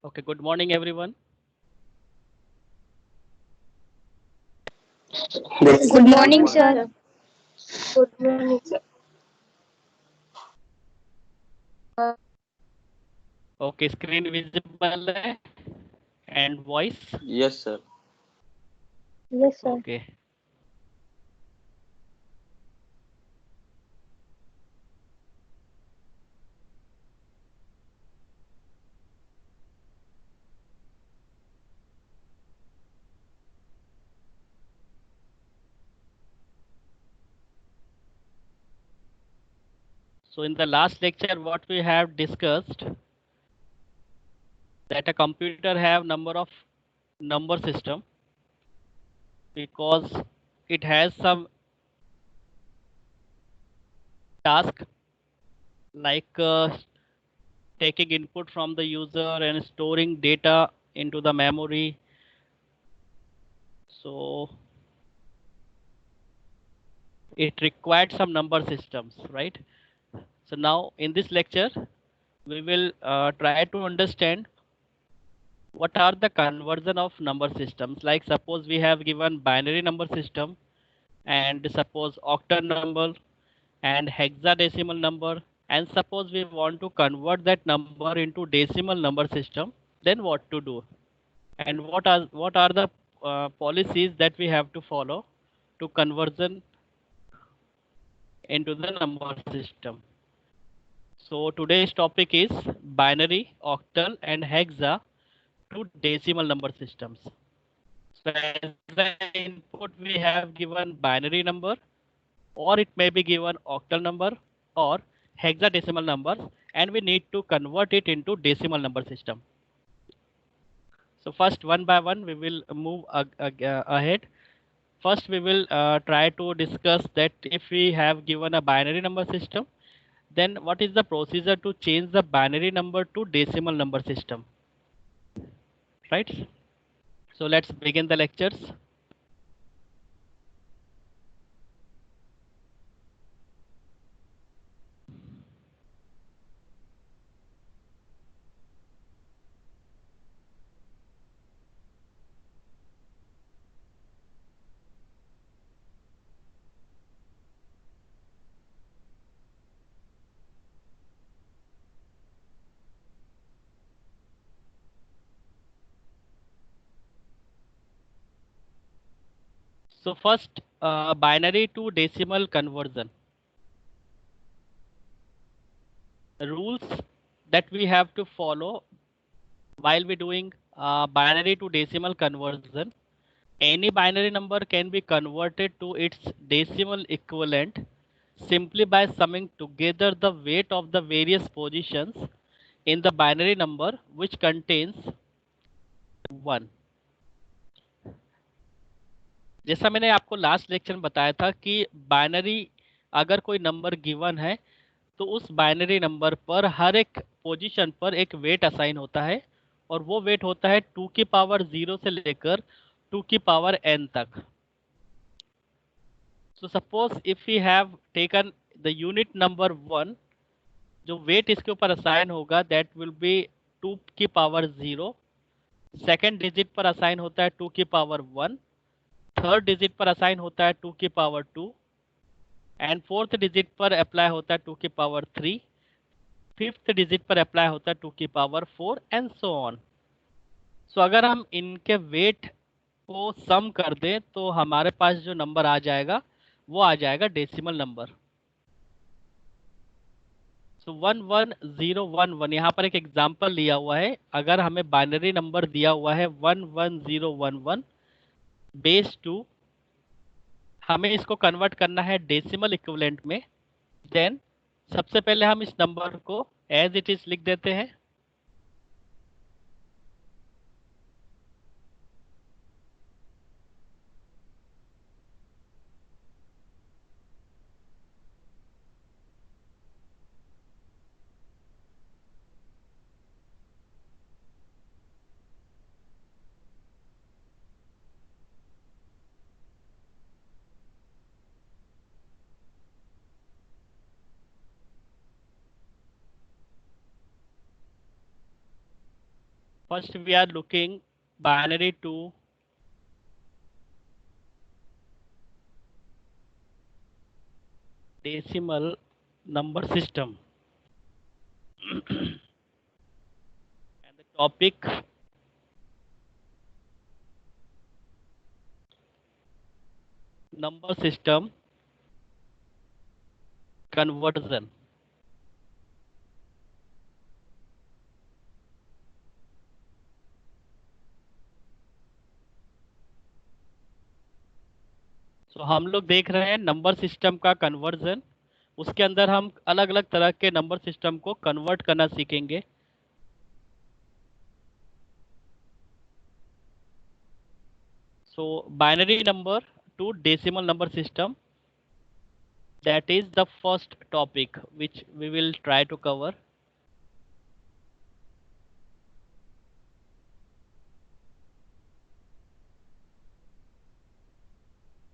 Okay, good morning, everyone. Good Good morning, morning, sir. sir. Good morning, sir. Okay, screen visible है and voice. Yes, sir. Yes, sir. Okay. So in the last lecture, what we have discussed that a computer have number of number system because it has some task like taking input from the user and storing data into the memory. So it required some number systems, right? So now in this lecture, we will try to understand what are the conversion of number systems. Like suppose we have given binary number system and suppose octal number and hexadecimal number, and suppose we want to convert that number into decimal number system, then what to do and what are the policies that we have to follow to conversion into the number system. So today's topic is binary, octal and hexa to decimal number systems. So as the input we have given binary number, or it may be given octal number or hexadecimal numbers, and we need to convert it into decimal number system. So first, one by one, we will move ahead. First, we will try to discuss that if we have given a binary number system, then what is the procedure to change the binary number to decimal number system, right? So let's begin the lectures. So first, binary to decimal conversion rules that we have to follow while we doing binary to decimal conversion. Any binary number can be converted to its decimal equivalent simply by summing together the weight of the various positions in the binary number which contains 1. जैसा मैंने आपको last lecture में बताया था कि binary अगर कोई number given है तो उस बाइनरी नंबर पर हर एक पोजीशन पर एक वेट असाइन होता है और वो वेट होता है 2 की पावर 0 से लेकर 2 की पावर n तक. So suppose if we have taken the unit number 1, जो वेट इसके ऊपर असाइन होगा दैट विल बी 2 की पावर 0. सेकेंड डिजिट पर असाइन होता है 2 की पावर 1. थर्ड डिजिट पर असाइन होता है 2 की पावर 2 एंड फोर्थ डिजिट पर अप्लाई होता है 2 की पावर 3. फिफ्थ डिजिट पर अप्लाई होता है 2 की पावर 4 एंड सो ऑन. सो अगर हम इनके वेट को सम कर दें तो हमारे पास जो नंबर आ जाएगा वो आ जाएगा डेसिमल नंबर. सो 11011 यहाँ पर एक एग्जांपल लिया हुआ है. अगर हमें बाइनरी नंबर दिया हुआ है 11011 बेस 2, हमें इसको कन्वर्ट करना है डेसिमल इक्विवेलेंट में. देन सबसे पहले हम इस नंबर को एज इट इज लिख देते हैं. First, we are looking binary to decimal number system. And the topic number system conversion. तो हम लोग देख रहे हैं नंबर सिस्टम का कन्वर्जन। उसके अंदर हम अलग अलग तरह के नंबर सिस्टम को कन्वर्ट करना सीखेंगे। सो binary number two decimal number system, that is the first topic which we will try to cover.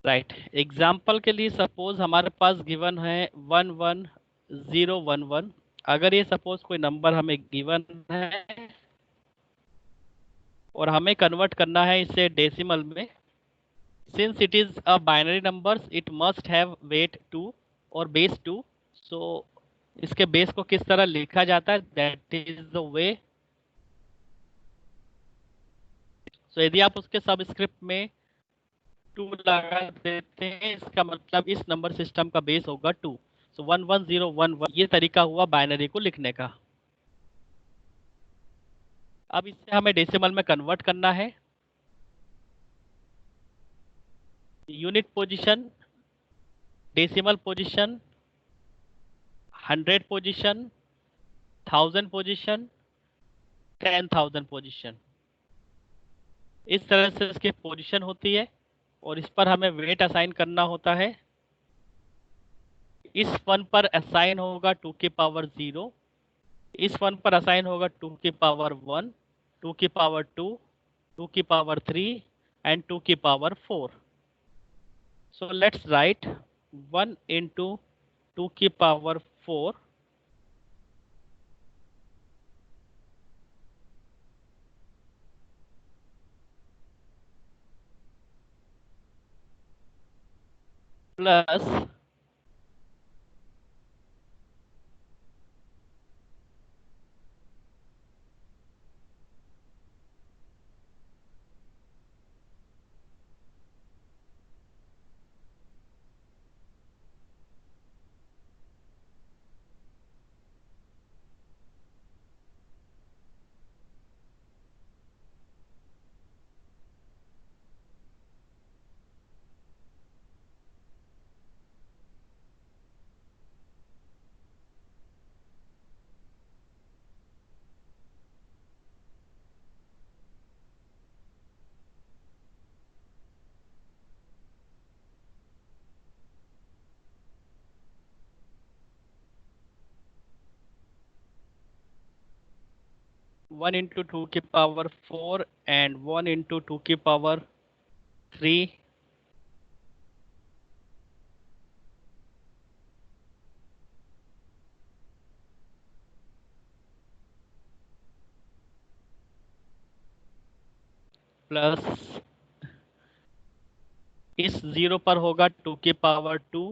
Right, example के लिए सपोज हमारे पास गिवन है 11011। अगर ये सपोज कोई नंबर हमें गिवन है और हमें कन्वर्ट करना है इसे डेसिमल में, since it is a binary numbers it must have weight 2 और बेस 2। सो इसके बेस को किस तरह लिखा जाता है, दैट इज द वे। सो यदि आप उसके सबस्क्रिप्ट में 2 लगा देते हैं, इसका मतलब इस नंबर सिस्टम का बेस होगा 2। सो 11011 ये तरीका हुआ बाइनरी को लिखने का। अब इससे हमें डेसिमल में कन्वर्ट करना है। Unit position, decimal position, 100 position, 1000 position, 10,000 position, इस तरह से इसकी पोजीशन होती है और इस पर हमें वेट असाइन करना होता है। इस वन पर असाइन होगा 2 की पावर 0, इस वन पर असाइन होगा 2 की पावर 1, 2 की पावर 2, 2 की पावर 3 एंड 2 की power 4। So let's write 1 into 2 की पावर 4 प्लस 1 into 2 की पावर 4 and 1 into 2 की पावर 3 प्लस इस 0 पर होगा 2 की पावर 2,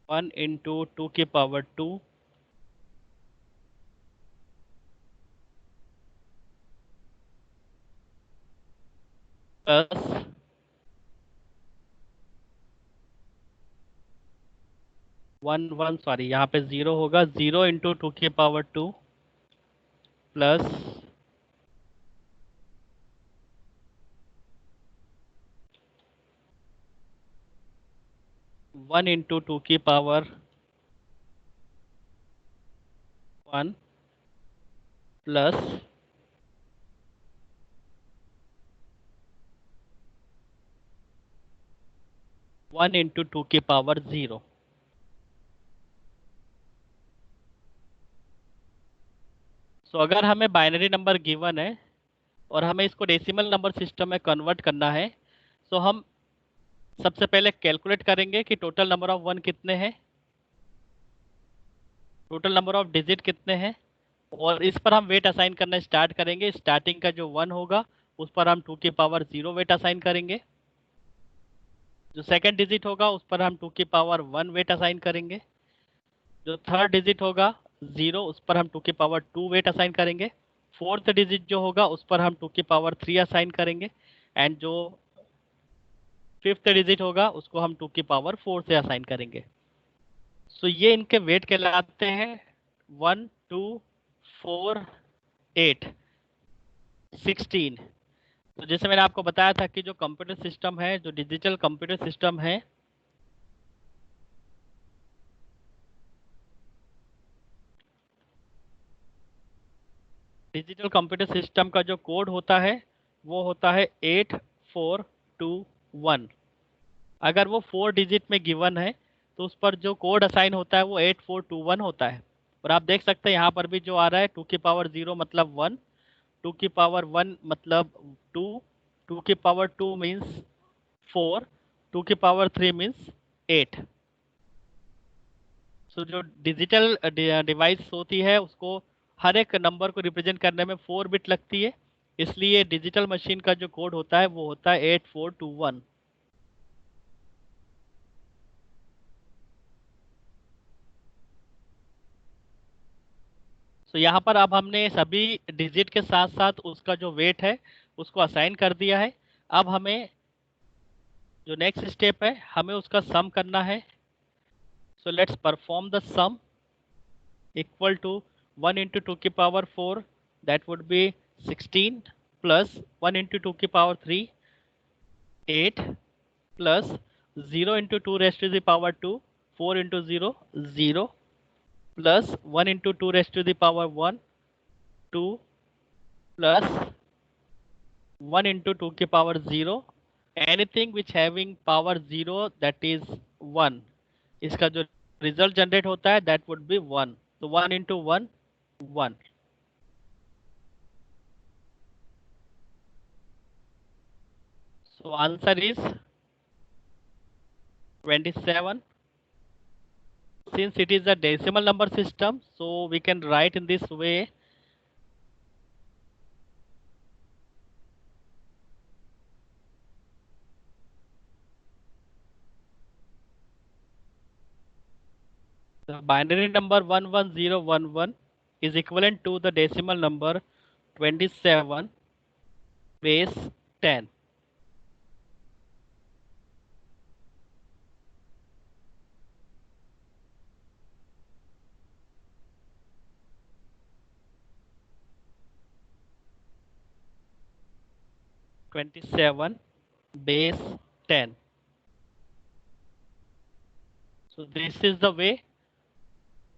1 into 2 की पावर 2 प्लस 1 सॉरी यहाँ पे 0 होगा, 0 into 2 की पावर 2 प्लस 1 into 2 की पावर 1 प्लस 1 into 2 की पावर 0। सो अगर हमें बाइनरी नंबर गिवन है और हमें इसको डेसिमल नंबर सिस्टम में कन्वर्ट करना है, तो हम सबसे पहले कैलकुलेट करेंगे कि टोटल नंबर ऑफ 1 कितने हैं, टोटल नंबर ऑफ डिजिट कितने हैं और इस पर हम वेट असाइन करना स्टार्ट करेंगे। स्टार्टिंग का जो 1 होगा उस पर हम 2 की पावर 0 वेट असाइन करेंगे। जो सेकंड डिजिट होगा उस पर हम 2 की पावर 1 वेट असाइन करेंगे। जो थर्ड डिजिट होगा 0, उस पर हम 2 की पावर 2 वेट असाइन करेंगे। फोर्थ डिजिट जो होगा उस पर हम 2 की पावर 3 असाइन करेंगे। एंड जो फिफ्थ डिजिट होगा उसको हम 2 की पावर 4 से असाइन करेंगे। सो ये इनके वेट कहलाते हैं 1, 2, 4, 8, 16। तो जैसे मैंने आपको बताया था कि जो कंप्यूटर सिस्टम है, जो डिजिटल कंप्यूटर सिस्टम है, डिजिटल कंप्यूटर सिस्टम का जो कोड होता है वो होता है 8421। अगर वो 4 डिजिट में गिवन है तो उस पर जो कोड असाइन होता है वो 8421 होता है। और आप देख सकते हैं यहाँ पर भी जो आ रहा है 2 की पावर 0 मतलब 1, 2 की पावर 1 मतलब 2, 2 की पावर 2 मीन्स 4, 2 की पावर 3 मीन्स 8। सो जो डिजिटल डिवाइस होती है उसको हर एक नंबर को रिप्रेजेंट करने में 4 बिट लगती है, इसलिए डिजिटल मशीन का जो कोड होता है वो होता है 8421। तो यहाँ पर अब हमने सभी डिजिट के साथ साथ उसका जो वेट है उसको असाइन कर दिया है। अब हमें जो नेक्स्ट स्टेप है हमें उसका सम करना है। So let's perform the sum equal to 1 into 2 की power 4 that would be 16 plus 1 into 2 की power 3 8 plus 0 into 2 raised to the power 2 4 into 0 0 plus 1 into 2 raised to the power 1 2 plus 1 into 2 की power 0, anything which having power 0 that is 1, इसका जो result generate होता है that would be 1। तो 1 into 1 1। So answer is 27। Since it is a decimal number system, so we can write in this way. The binary number 11011 is equivalent to the decimal number 27 base 10। base 10। So this is the way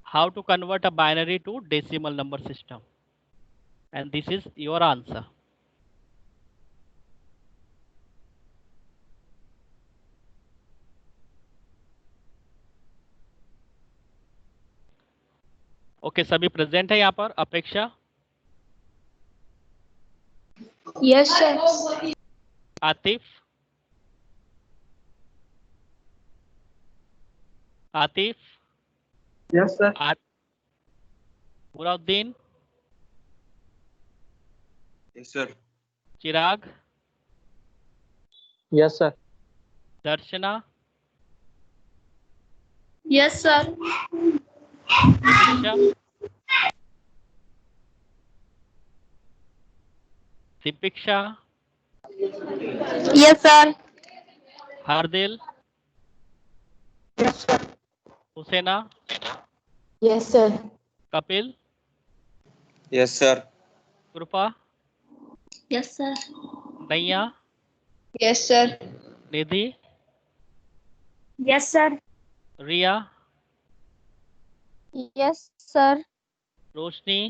how to convert a binary to decimal number system, and this is your answer. Okay सभी present है यहाँ पर? Apeksha, Yes, sir. Atif, Atif, Yes, sir. Burauddin, Yes, sir. Chirag, Yes, sir. Darshana, Yes, sir. Diksha, Dipiksha, Yes, sir. Hardil, Husaina, Yes, sir. Kapil, Yes, sir. Kripa, Yes, sir. Naiya, Yes, sir. Nidhi, Yes, sir. Riya, Yes, sir. Roshni,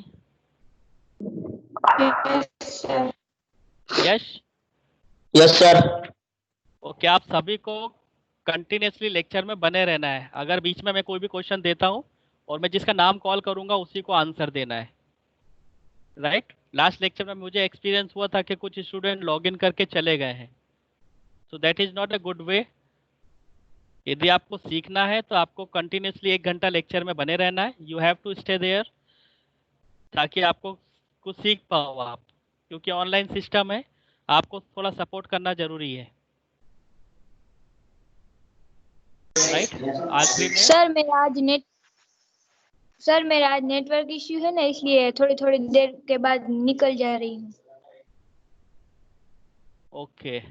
Yes, sir. Yash. Yes, sir. Okay आप सभी को continuously lecture में बने रहना है। अगर बीच में मैं कोई भी क्वेश्चन देता हूँ और मैं जिसका नाम कॉल करूँगा उसी को आंसर देना है, राइट? लास्ट लेक्चर में मुझे एक्सपीरियंस हुआ था कि कुछ स्टूडेंट लॉगिन करके चले गए हैं, so that is not a good way. यदि आपको सीखना है तो आपको कंटिन्यूसली 1 घंटा लेक्चर में बने रहना है। You have to stay there ताकि आपको कुछ सीख पाओ आप, क्योंकि ऑनलाइन सिस्टम है, आपको थोड़ा सपोर्ट करना जरूरी है, राइट। आखिरी में सर मेरा आज नेटवर्क इश्यू है ना, इसलिए थोड़ी थोड़ी देर के बाद निकल जा रही हूँ। ओके,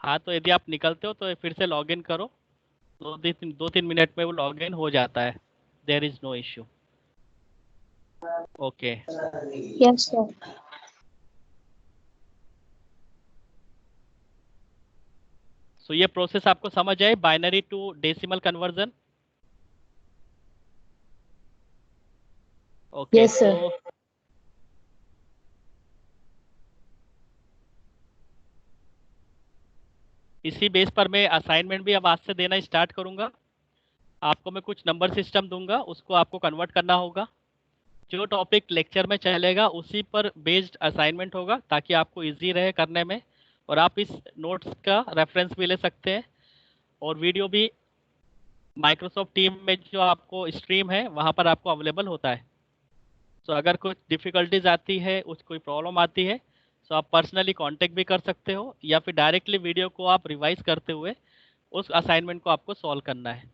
हाँ तो यदि आप निकलते हो तो फिर से लॉग इन करो, 2-3 मिनट में वो लॉग इन हो जाता है, there is no issue. Okay, yes sir. So ये प्रोसेस आपको समझ आए, binary to decimal conversion. Okay, Yes, sir. तो इसी बेस पर मैं असाइनमेंट भी अब आज से देना स्टार्ट करूंगा। आपको मैं कुछ नंबर सिस्टम दूंगा, उसको आपको कन्वर्ट करना होगा। जो टॉपिक लेक्चर में चलेगा उसी पर बेस्ड असाइनमेंट होगा, ताकि आपको इजी रहे करने में, और आप इस नोट्स का रेफरेंस भी ले सकते हैं। और वीडियो भी माइक्रोसॉफ्ट टीम में जो आपको स्ट्रीम है वहाँ पर आपको अवेलेबल होता है। तो अगर कुछ डिफ़िकल्टीज आती है, कोई प्रॉब्लम आती है, तो आप पर्सनली कांटेक्ट भी कर सकते हो, या फिर डायरेक्टली वीडियो को आप रिवाइज करते हुए उस असाइनमेंट को आपको सॉल्व करना है।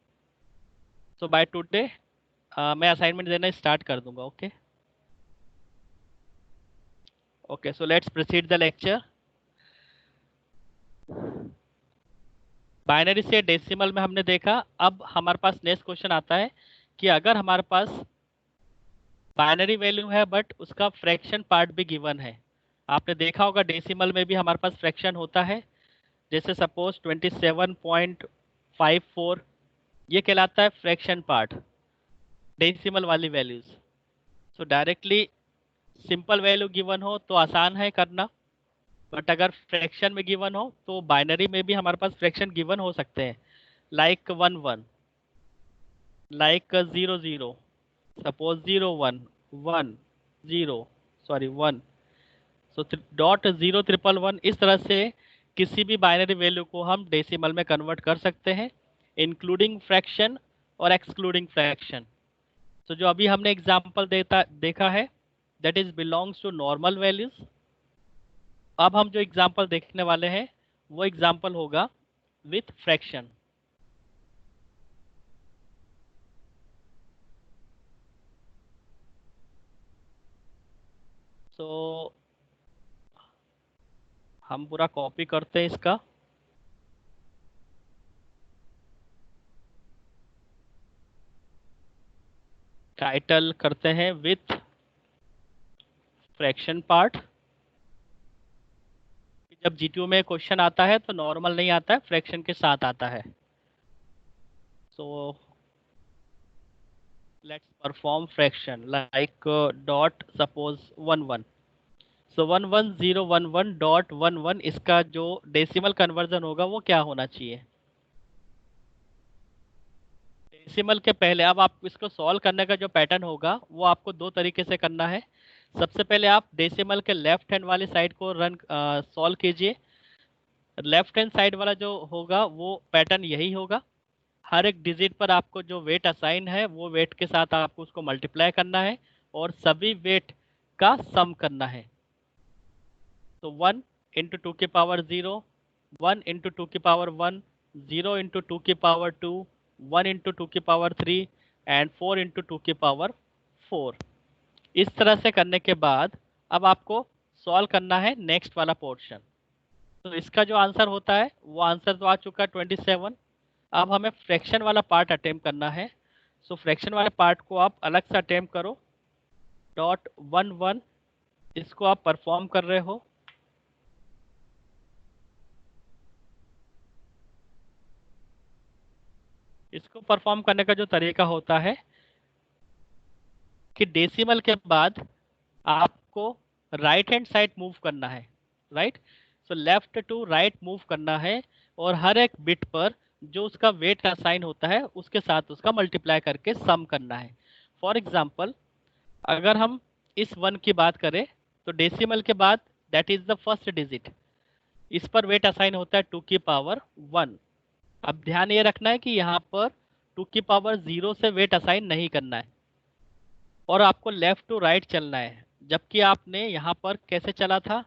सो बाय टुडे मैं असाइनमेंट देना स्टार्ट कर दूंगा। Okay okay, so let's proceed the lecture. Binary से डेसिमल में हमने देखा। अब हमारे पास नेक्स्ट क्वेश्चन आता है कि अगर हमारे पास बाइनरी वैल्यू है बट उसका फ्रैक्शन पार्ट भी गिवन है। आपने देखा होगा डेसिमल में भी हमारे पास फ्रैक्शन होता है, जैसे सपोज 27.54, ये कहलाता है फ्रैक्शन पार्ट, डेसिमल वाली वैल्यूज। सो डायरेक्टली सिंपल वैल्यू गिवन हो तो आसान है करना, बट अगर फ्रैक्शन में गिवन हो तो बाइनरी में भी हमारे पास फ्रैक्शन गिवन हो सकते हैं, लाइक 1 1, लाइक 0 0, सपोज 0 1 1 0, सॉरी 1, सो .0 1 1 इस तरह से किसी भी बाइनरी वैल्यू को हम डेसिमल में कन्वर्ट कर सकते हैं, इंक्लूडिंग फ्रैक्शन और एक्सक्लूडिंग फ्रैक्शन। तो जो अभी हमने एग्जांपल देखा है, that is belongs to normal values. अब हम जो एग्जांपल देखने वाले हैं वो एग्जांपल होगा विथ फ्रैक्शन। सो हम पूरा कॉपी करते हैं इसका। टाइटल करते हैं विथ फ्रैक्शन पार्ट। जब जीटीयू में क्वेश्चन आता है तो नॉर्मल नहीं आता है, फ्रैक्शन के साथ आता है। So let's perform fraction like dot suppose 1 1। सो 11011.11 इसका जो डेसिमल कन्वर्जन होगा वो क्या होना चाहिए डेसिमल के पहले। अब आप इसको सॉल्व करने का जो पैटर्न होगा वो आपको दो तरीके से करना है। सबसे पहले आप डेसिमल के लेफ्ट हैंड वाली साइड को सॉल्व कीजिए। लेफ्ट हैंड साइड वाला जो होगा वो पैटर्न यही होगा। हर एक डिजिट पर आपको जो वेट असाइन है वो वेट के साथ आपको उसको मल्टीप्लाई करना है और सभी वेट का सम करना है। तो 1 इंटू 2 की पावर 0, 1 इंटू 2 की पावर 1, 0 इंटू 2 की पावर 2, 1 इंटू 2 की पावर 3 एंड 4 इंटू 2 की पावर 4। इस तरह से करने के बाद अब आपको सॉल्व करना है नेक्स्ट वाला पोर्शन। तो इसका जो आंसर होता है वो आंसर तो आ चुका है 27। अब हमें फ्रैक्शन वाला पार्ट अटेम्प्ट करना है। सो फ्रैक्शन वाले पार्ट को आप अलग से अटेम्प्ट करो। .11 इसको आप परफॉर्म कर रहे हो। इसको परफॉर्म करने का जो तरीका होता है कि डेसिमल के बाद आपको राइट हैंड साइड मूव करना है, right. So left to right move करना है और हर एक बिट पर जो उसका वेट असाइन होता है उसके साथ उसका मल्टीप्लाई करके सम करना है। फॉर एग्जांपल अगर हम इस 1 की बात करें तो डेसिमल के बाद that is the first digit, इस पर वेट असाइन होता है 2 की पावर 1। अब ध्यान ये रखना है कि यहाँ पर 2 की पावर 0 से वेट असाइन नहीं करना है। और आपको लेफ्ट टू राइट चलना है, जबकि आपने यहाँ पर कैसे चला था,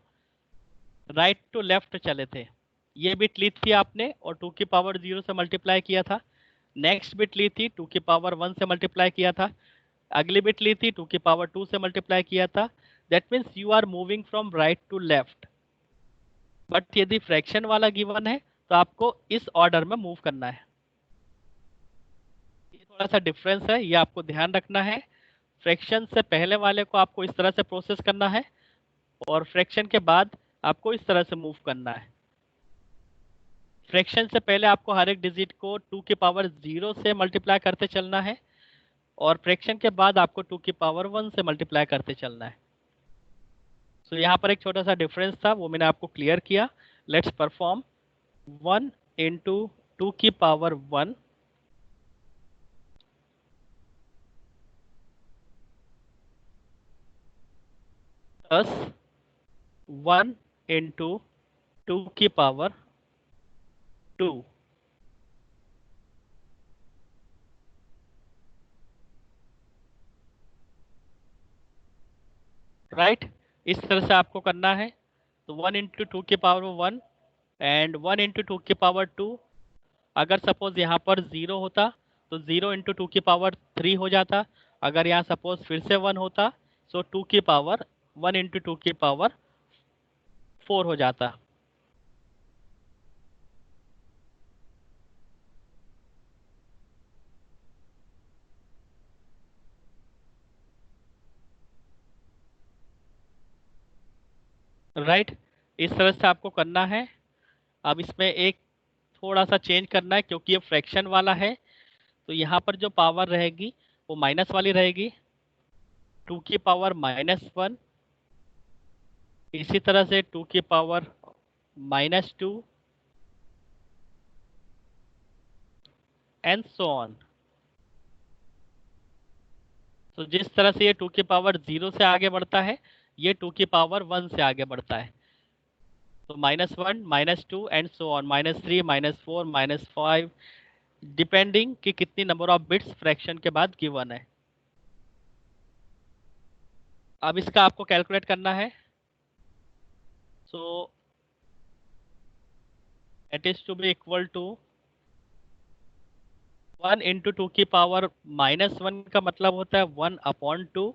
राइट टू लेफ्ट चले थे। ये बिट ली थी आपने और 2 की पावर 0 से मल्टीप्लाई किया था। नेक्स्ट बिट ली थी 2 की पावर 1 से मल्टीप्लाई किया था। अगली बिट ली थी 2 की पावर 2 से मल्टीप्लाई किया था। That means you are moving from right to left. But यदि फ्रैक्शन वाला गिवन है तो आपको इस ऑर्डर में मूव करना है। ये थोड़ा सा डिफरेंस है, ये आपको ध्यान रखना है। फ्रैक्शन से पहले वाले को आपको इस तरह से प्रोसेस करना है और फ्रैक्शन के बाद आपको इस तरह से मूव करना है। फ्रैक्शन से पहले आपको हर एक डिजिट को 2 की पावर 0 से मल्टीप्लाई करते चलना है और फ्रैक्शन के बाद आपको 2 की पावर 1 से मल्टीप्लाई करते चलना है। तो यहाँ पर एक छोटा सा डिफरेंस था, वो मैंने आपको क्लियर किया। लेट्स परफॉर्म 1 इंटू 2 की पावर 1 प्लस 1 इंटू 2 की पावर 2। राइट, इस तरह से आपको करना है। तो 1 इंटू 2 की पावर 1 एंड 1 इंटू 2 की पावर 2। अगर सपोज यहाँ पर 0 होता तो 0 इंटू 2 की पावर 3 हो जाता। अगर यहाँ सपोज फिर से 1 होता तो 2 की पावर 1 इंटू 2 की पावर 4 हो जाता। राइट, इस तरह से आपको करना है। अब इसमें एक थोड़ा सा चेंज करना है, क्योंकि ये फ्रैक्शन वाला है तो यहाँ पर जो पावर रहेगी वो माइनस वाली रहेगी, 2 की पावर -1। इसी तरह से 2 की पावर -2 एंड सो ऑन। तो जिस तरह से ये 2 की पावर 0 से आगे बढ़ता है, ये 2 की पावर 1 से आगे बढ़ता है। तो -1 -2 एंड सो ऑन, -3 -4 -5, डिपेंडिंग कि कितनी नंबर ऑफ बिट्स फ्रैक्शन के बाद गिवन है। अब इसका आपको कैलकुलेट करना है। So it is to be equal to 1 into 2 की पावर -1 का मतलब होता है 1/2।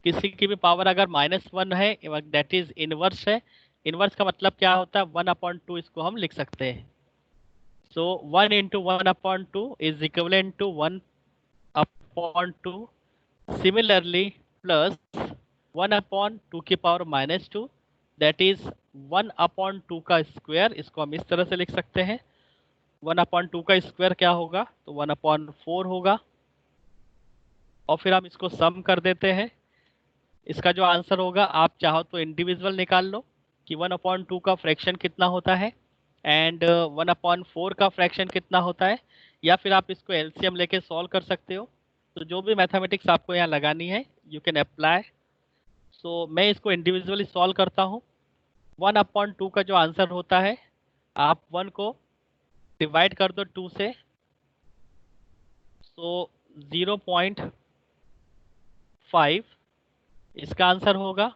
किसी की भी पावर अगर -1 है दैट इज इनवर्स है। इनवर्स का मतलब क्या होता है, 1/2 इसको हम लिख सकते हैं। So 1 into 1/2 is equivalent to 1/2। Similarly plus 1/2 की पावर -2 दैट इज 1/2 का स्क्वायर, इसको हम इस तरह से लिख सकते हैं। 1/2 का स्क्वायर क्या होगा, तो 1/4 होगा। और फिर हम इसको सम कर देते हैं। इसका जो आंसर होगा, आप चाहो तो इंडिविजुअल निकाल लो कि 1/2 का फ्रैक्शन कितना होता है एंड 1/4 का फ्रैक्शन कितना होता है, या फिर आप इसको एलसीएम लेके सॉल्व कर सकते हो। तो जो भी मैथमेटिक्स आपको यहाँ लगानी है यू कैन अप्लाई। सो मैं इसको इंडिविजुअली सॉल्व करता हूँ। 1/2 का जो आंसर होता है, आप 1 को डिवाइड कर दो 2 से, सो 0.5 इसका आंसर होगा।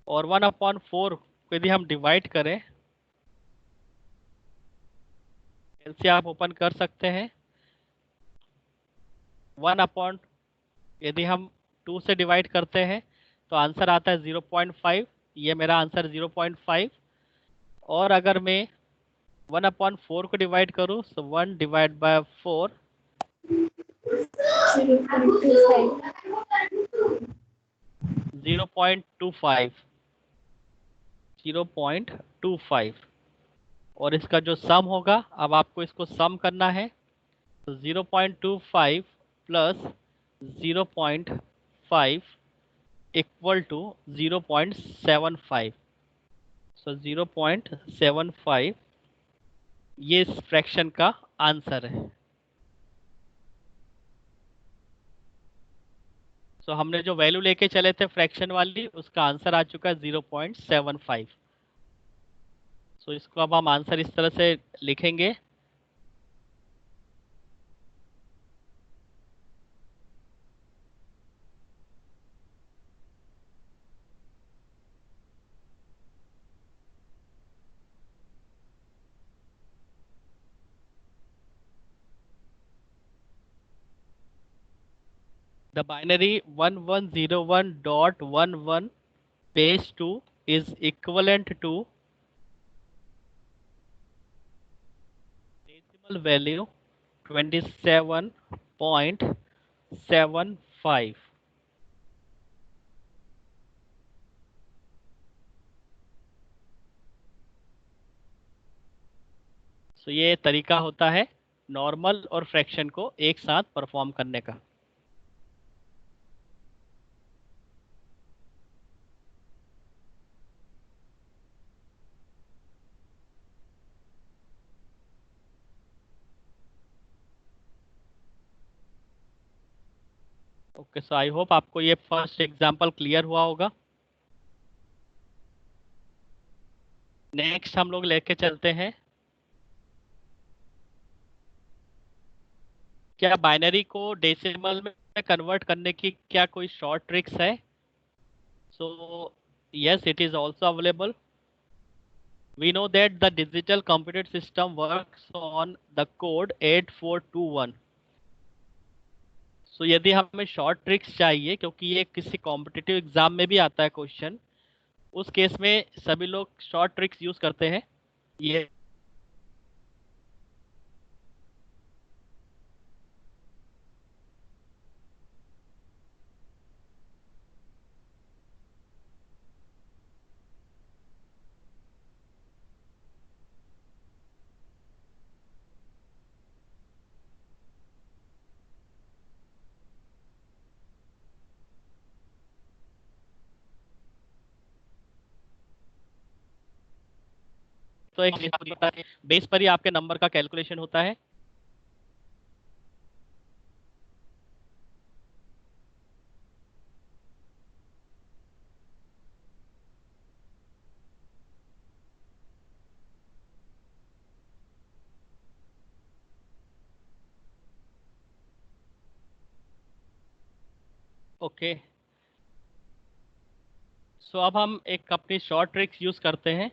और 1/4 को यदि हम डिवाइड करें, एलसी आप ओपन कर सकते हैं। 1 यदि हम 2 से डिवाइड करते हैं तो आंसर आता है 0.5। ये मेरा आंसर 0.5। और अगर मैं 1/4 को डिवाइड करूं तो 1 डिवाइड बाय 4 0.25 और इसका जो सम होगा, अब आपको इसको सम करना है। तो 0.25 प्लस 0.5 इक्वल टू 0.75। सो 0.75 ये इस फ्रैक्शन का आंसर है। सो हमने जो वैल्यू लेके चले थे फ्रैक्शन वाली, उसका आंसर आ चुका है 0.75। सो इसको अब हम आंसर इस तरह से लिखेंगे। The binary 1101.11 base 2 is equivalent to decimal value 27.75. So ये तरीका होता है नॉर्मल और फ्रैक्शन को एक साथ परफॉर्म करने का। ओके, सो आई होप आपको ये फर्स्ट एग्जांपल क्लियर हुआ होगा। नेक्स्ट हम लोग लेके चलते हैं, क्या बाइनरी को डेसिमल में कन्वर्ट करने की क्या कोई शॉर्ट ट्रिक्स है? So yes, it is also available. We know that the digital computer system works on the code 8421. So यदि हमें शॉर्ट ट्रिक्स चाहिए, क्योंकि ये किसी कॉम्पिटिटिव एग्जाम में भी आता है क्वेश्चन, उस केस में सभी लोग शॉर्ट ट्रिक्स यूज करते हैं। ये तो एक बेस पर ही आपके नंबर का कैलकुलेशन होता है। ओके, सो अब हम एक अपनी शॉर्ट ट्रिक्स यूज करते हैं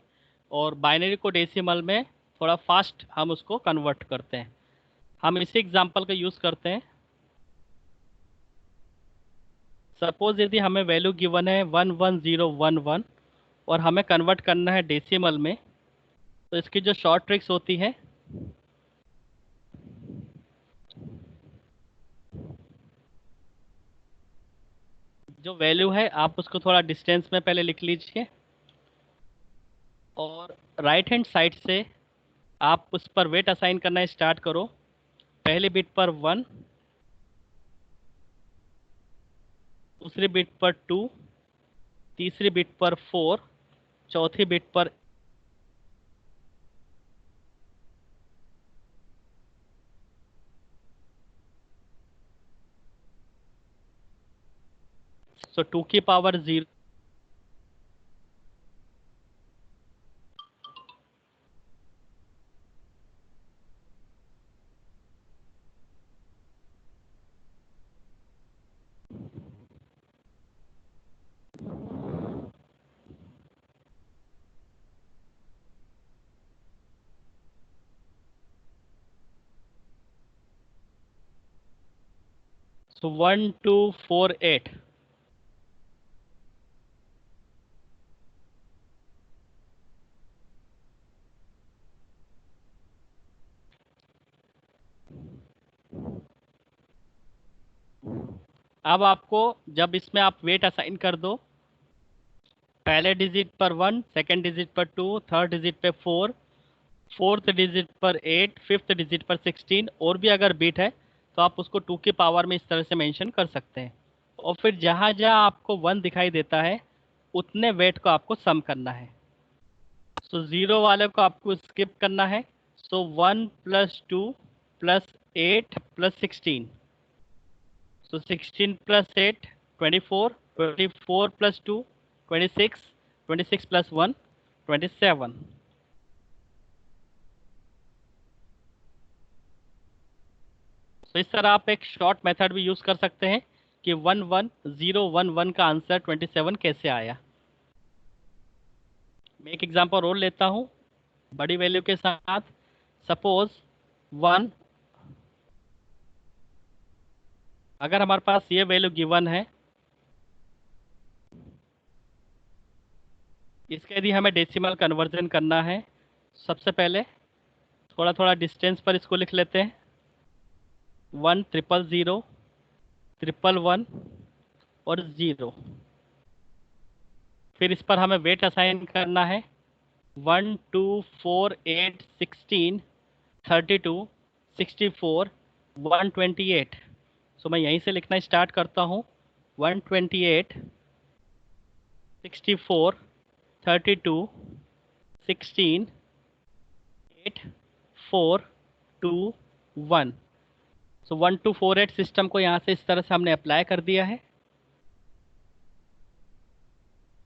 और बाइनरी को डेसिमल में थोड़ा फास्ट हम उसको कन्वर्ट करते हैं। हम इसी एग्जांपल का यूज करते हैं। सपोज यदि हमें वैल्यू गिवन है 11011 और हमें कन्वर्ट करना है डेसिमल में, तो इसकी जो शॉर्ट ट्रिक्स होती है, जो वैल्यू है आप उसको थोड़ा डिस्टेंस में पहले लिख लीजिए और राइट हैंड साइड से आप उस पर वेट असाइन करना स्टार्ट करो। पहले बिट पर 1, दूसरी बिट पर 2, तीसरी बिट पर 4, चौथी बिट पर सो 2 की पावर 0, सो 1248। अब आपको जब इसमें आप वेट असाइन कर दो, पहले डिजिट पर 1, सेकंड डिजिट पर 2, थर्ड डिजिट पे 4, फोर्थ डिजिट पर 8, फिफ्थ डिजिट पर 16, और भी अगर बिट है तो आप उसको 2 की पावर में इस तरह से मेंशन कर सकते हैं। और फिर जहाँ जहाँ आपको 1 दिखाई देता है उतने वेट को आपको सम करना है। सो 0 वाले को आपको स्किप करना है। सो 1 + 2 + 8 + 16, सो 16 + 8 24, 24 + 2 26, 26 + 1 27। तो इस तरह आप एक शॉर्ट मेथड भी यूज़ कर सकते हैं कि 11011 का आंसर 27 कैसे आया। मैं एक एग्जांपल और लेता हूँ बड़ी वैल्यू के साथ। सपोज 1 अगर हमारे पास ये वैल्यू गिवन है, इसका यदि हमें डेसिमल कन्वर्जन करना है, सबसे पहले थोड़ा थोड़ा डिस्टेंस पर इसको लिख लेते हैं। 1 0 0 1 1 और 0। फिर इस पर हमें वेट असाइन करना है। 1 2 4 8 16 32 64 128। सो मैं यहीं से लिखना स्टार्ट करता हूँ। 128 64 32 16 8 4 2 1। सो 1248 सिस्टम को यहाँ से इस तरह से हमने अप्लाई कर दिया है।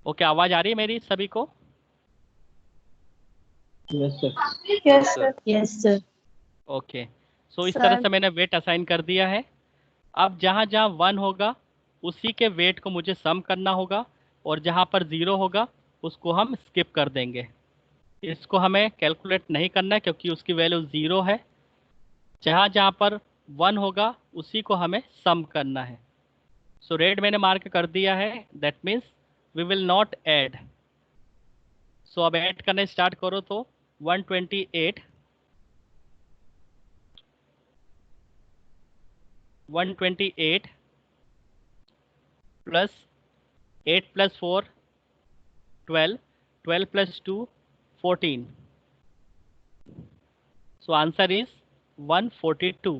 ओके, आवाज़ आ रही है मेरी सभी को? Yes sir. Yes, sir. Yes, sir. Okay, so इस तरह Sir. से मैंने वेट असाइन कर दिया है। अब जहाँ जहाँ 1 होगा उसी के वेट को मुझे सम करना होगा, और जहाँ पर 0 होगा उसको हम स्किप कर देंगे। इसको हमें कैलकुलेट नहीं करना है क्योंकि उसकी वैल्यू 0 है। जहाँ जहाँ पर 1 होगा उसी को हमें सम करना है। सो रेड मैंने मार्क कर दिया है, that means we will not add. So अब ऐड करना स्टार्ट करो तो 128 128 plus 8 plus 4 12 12 plus 2 14। So answer is 142।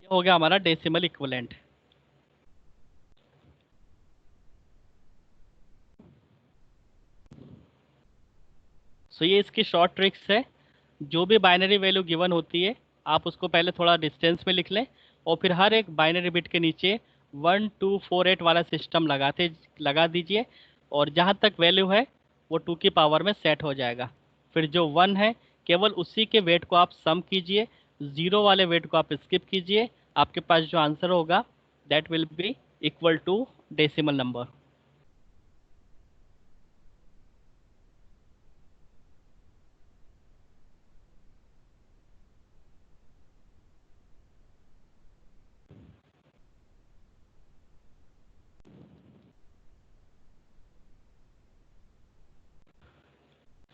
ये हो गया हमारा डेसिमल इक्विवेलेंट। सो ये इसकी शॉर्ट ट्रिक्स है। जो भी बाइनरी वैल्यू गिवन होती है आप उसको पहले थोड़ा डिस्टेंस में लिख लें, और फिर हर एक बाइनरी बिट के नीचे 1 2 4 8 वाला सिस्टम लगा दीजिए, और जहाँ तक वैल्यू है वो 2 की पावर में सेट हो जाएगा। फिर जो 1 है केवल उसी के वेट को आप सम कीजिए, 0 वाले वेट को आप स्किप कीजिए। आपके पास जो आंसर होगा that will be equal to decimal number.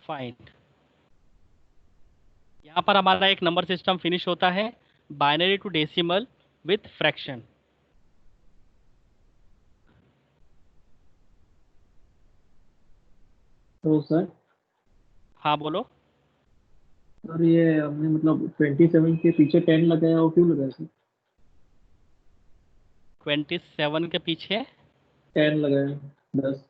Fine. यहाँ पर हमारा एक नंबर सिस्टम फिनिश होता है, binary to decimal with fraction. तो सर, हाँ बोलो। सर ये हमने मतलब 27 के पीछे 10 लगाया, वो क्यों लगाया सर? 27 के पीछे 10 लगाया, 10।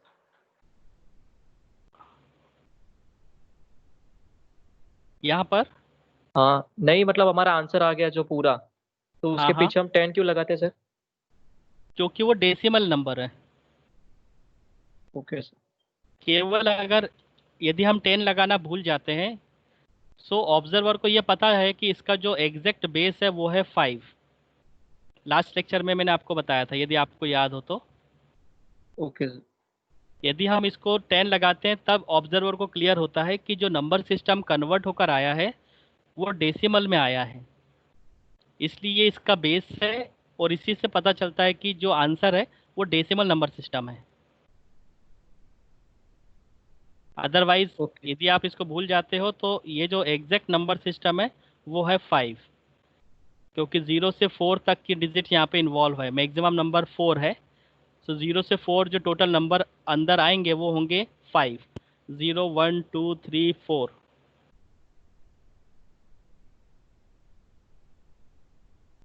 यहाँ पर, हाँ नहीं, मतलब हमारा आंसर आ गया जो पूरा, तो हाँ उसके हाँ, पीछे हम 10 क्यों लगाते हैं सर? क्योंकि वो डेसिमल नंबर है। Okay sir. केवल अगर यदि हम 10 लगाना भूल जाते हैं, सो ऑब्जर्वर को ये पता है कि इसका जो एग्जैक्ट बेस है वो है 5। लास्ट लेक्चर में मैंने आपको बताया था, यदि आपको याद हो तो। Okay sir. यदि हम इसको 10 लगाते हैं तब ऑब्जर्वर को क्लियर होता है कि जो नंबर सिस्टम कन्वर्ट होकर आया है वो डेसिमल में आया है, इसलिए इसका बेस है। और इसी से पता चलता है कि जो आंसर है वो डेसिमल नंबर सिस्टम है। Otherwise okay. यदि आप इसको भूल जाते हो तो ये जो एग्जैक्ट नंबर सिस्टम है वो है 5, क्योंकि 0 से 4 तक की डिजिट यहाँ पे इन्वॉल्व है। मैक्सिमम नंबर 4 है, सो 0 से 4 जो टोटल नंबर अंदर आएंगे वो होंगे 5। 0 1 2 3 4।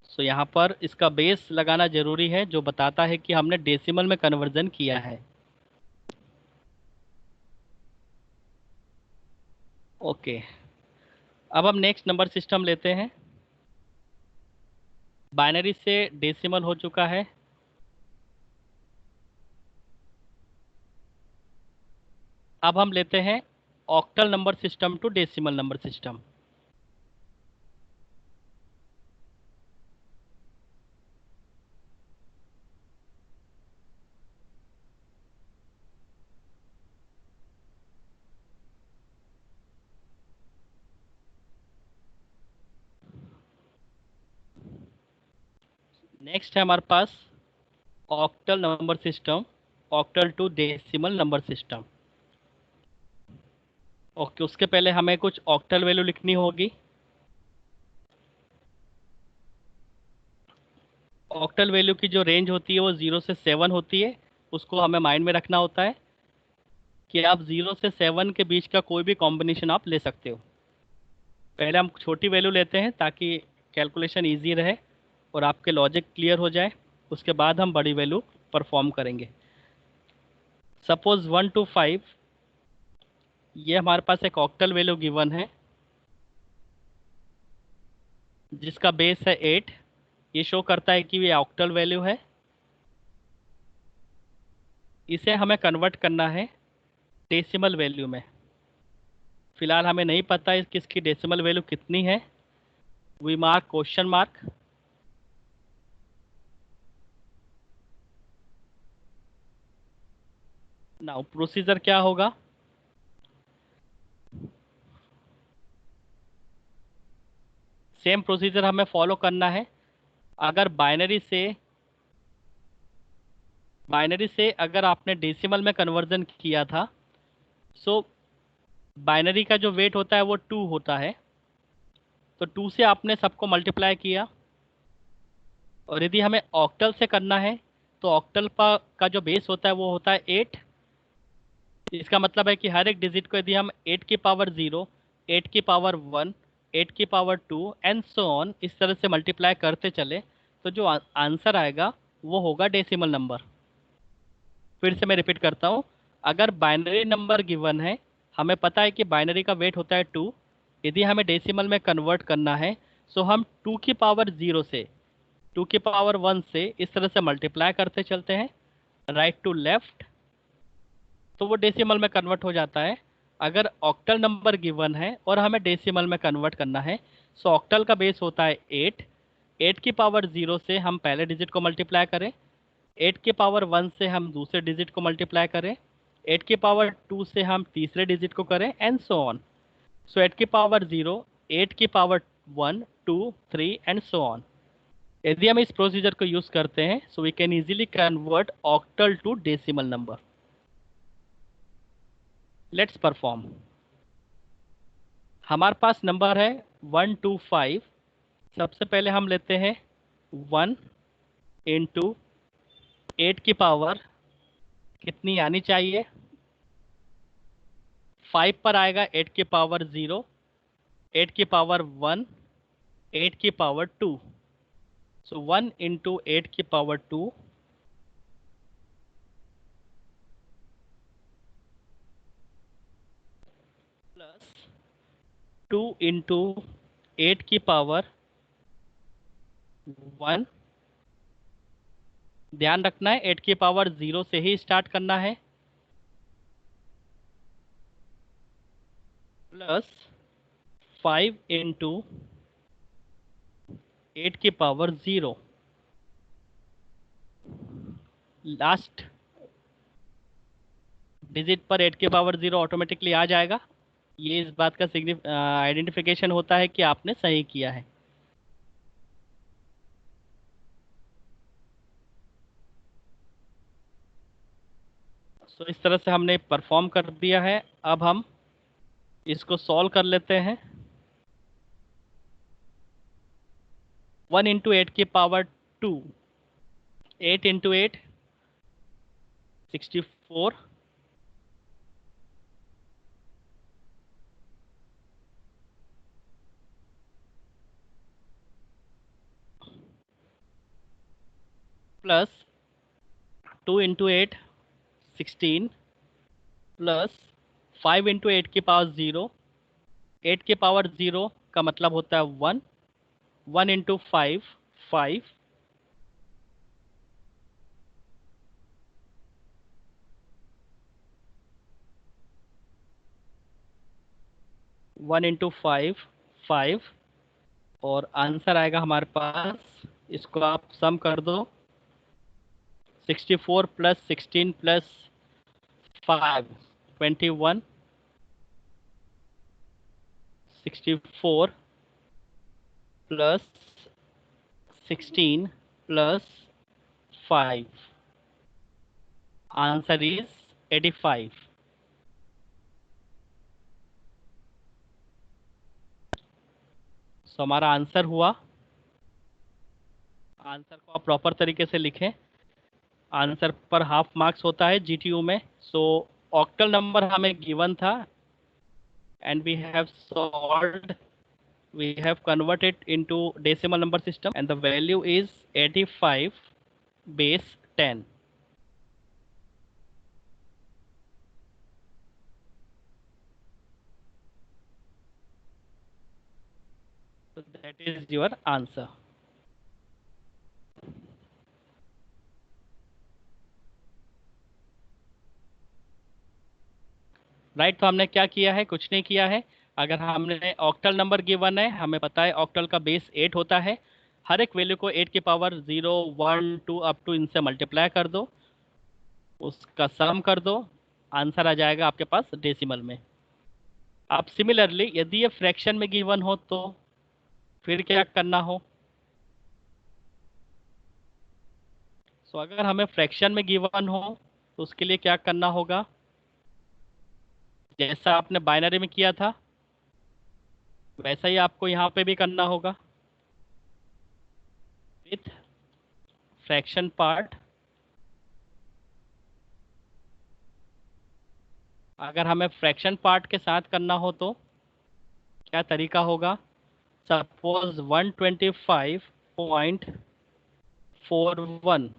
सो यहाँ पर इसका बेस लगाना जरूरी है जो बताता है कि हमने डेसिमल में कन्वर्जन किया है। ओके, अब हम नेक्स्ट नंबर सिस्टम लेते हैं। बाइनरी से डेसिमल हो चुका है। अब हम लेते हैं octal number system to decimal number system. Next है हमारे पास octal number system, octal to decimal number system. Okay, उसके पहले हमें कुछ ऑक्टल वैल्यू लिखनी होगी। ऑक्टल वैल्यू की जो रेंज होती है वो 0 से 7 होती है। उसको हमें माइंड में रखना होता है कि आप 0 से 7 के बीच का कोई भी कॉम्बिनेशन आप ले सकते हो। पहले हम छोटी वैल्यू लेते हैं ताकि कैलकुलेशन इजी रहे और आपके लॉजिक क्लियर हो जाए। उसके बाद हम बड़ी वैल्यू परफॉर्म करेंगे। सपोज 1 to 5, ये हमारे पास एक ऑक्टल वैल्यू गिवन है जिसका बेस है 8। ये शो करता है कि ये ऑक्टल वैल्यू है। इसे हमें कन्वर्ट करना है डेसिमल वैल्यू में। फिलहाल हमें नहीं पता है कि इसकी डेसिमल वैल्यू कितनी है। We mark question mark. Now procedure क्या होगा? सेम प्रोसीजर हमें फॉलो करना है। अगर बाइनरी से अगर आपने डेसिमल में कन्वर्जन किया था, सो बाइनरी का जो वेट होता है वो 2 होता है। तो 2 से आपने सबको मल्टीप्लाई किया। और यदि हमें ऑक्टल से करना है तो ऑक्टल का जो बेस होता है वो होता है 8। इसका मतलब है कि हर एक डिजिट को यदि हम 8 की पावर 0, 8 की पावर 1, 8 की पावर 2 एंड सो ऑन इस तरह से मल्टीप्लाई करते चले तो जो आंसर आएगा वो होगा डेसिमल नंबर। फिर से मैं रिपीट करता हूँ। अगर बाइनरी नंबर गिवन है, हमें पता है कि बाइनरी का वेट होता है 2। यदि हमें डेसिमल में कन्वर्ट करना है सो हम 2 की पावर 0 से 2 की पावर 1 से इस तरह से मल्टीप्लाई करते चलते हैं राइट टू लेफ्ट, तो वो डेसिमल में कन्वर्ट हो जाता है। अगर ऑक्टल नंबर गिवन है और हमें डेसिमल में कन्वर्ट करना है, सो ऑक्टल का बेस होता है 8। 8 की पावर 0 से हम पहले डिजिट को मल्टीप्लाई करें, 8 की पावर 1 से हम दूसरे डिजिट को मल्टीप्लाई करें, 8 की पावर 2 से हम तीसरे डिजिट को करें एंड सो ऑन। सो 8 की पावर 0, 8 की पावर 1, 2, 3 एंड सो ऑन। यदि हम इस प्रोसीजर को यूज़ करते हैं so we can easily convert octal to decimal number. Let's perform. हमारे पास नंबर है 1 to 5। सबसे पहले हम लेते हैं 1 इंटू 8 की पावर कितनी आनी चाहिए? 5 पर आएगा 8 की पावर 0, 8 की पावर 1, 8 की पावर 2। सो 1 इंटू 8 की पावर 2 प्लस 2 इंटू 8 की पावर 1। ध्यान रखना है 8 की पावर 0 से ही स्टार्ट करना है, प्लस 5 इंटू 8 की पावर 0। लास्ट डिजिट पर 8 की पावर 0 ऑटोमेटिकली आ जाएगा। ये इस बात का आइडेंटिफिकेशन होता है कि आपने सही किया है। सो इस तरह से हमने परफॉर्म कर दिया है। अब हम इसको सॉल्व कर लेते हैं। 1 इंटू 8 की power 2, 8 into 8 64, plus 2 into 8 16, plus 5 into 8 की पावर 0। 8 की पावर 0 का मतलब होता है 1। 1 इंटू 5 5, 1 इंटू 5 5, और आंसर आएगा हमारे पास, इसको आप सम कर दो, 64 plus 16 plus 5 21, 64 plus 16 plus 5. Answer is 85. So हमारा आंसर हुआ, आंसर को आप प्रॉपर तरीके से लिखें। आंसर पर हाफ मार्क्स होता है जीटीयू में। सो ऑक्टल नंबर हमें गिवन था and we have solved, we have converted into decimal number system and the value is 85 base 10. So that is your answer. Right तो हमने क्या किया है, कुछ नहीं किया है। अगर हमने ऑक्टल नंबर गिवन है, हमें पता है ऑक्टल का बेस 8 होता है, हर एक वैल्यू को 8 की पावर 0 1 2 अप टू इनसे मल्टीप्लाई कर दो, उसका सम कर दो, आंसर आ जाएगा आपके पास डेसिमल में। अब सिमिलरली यदि ये फ्रैक्शन में गिवन हो तो फिर क्या करना हो। सो अगर हमें फ्रैक्शन में गिवन हो तो उसके लिए क्या करना होगा, जैसा आपने बाइनरी में किया था वैसा ही आपको यहाँ पे भी करना होगा विथ फ्रैक्शन पार्ट। अगर हमें फ्रैक्शन पार्ट के साथ करना हो तो क्या तरीका होगा। सपोज 125.41,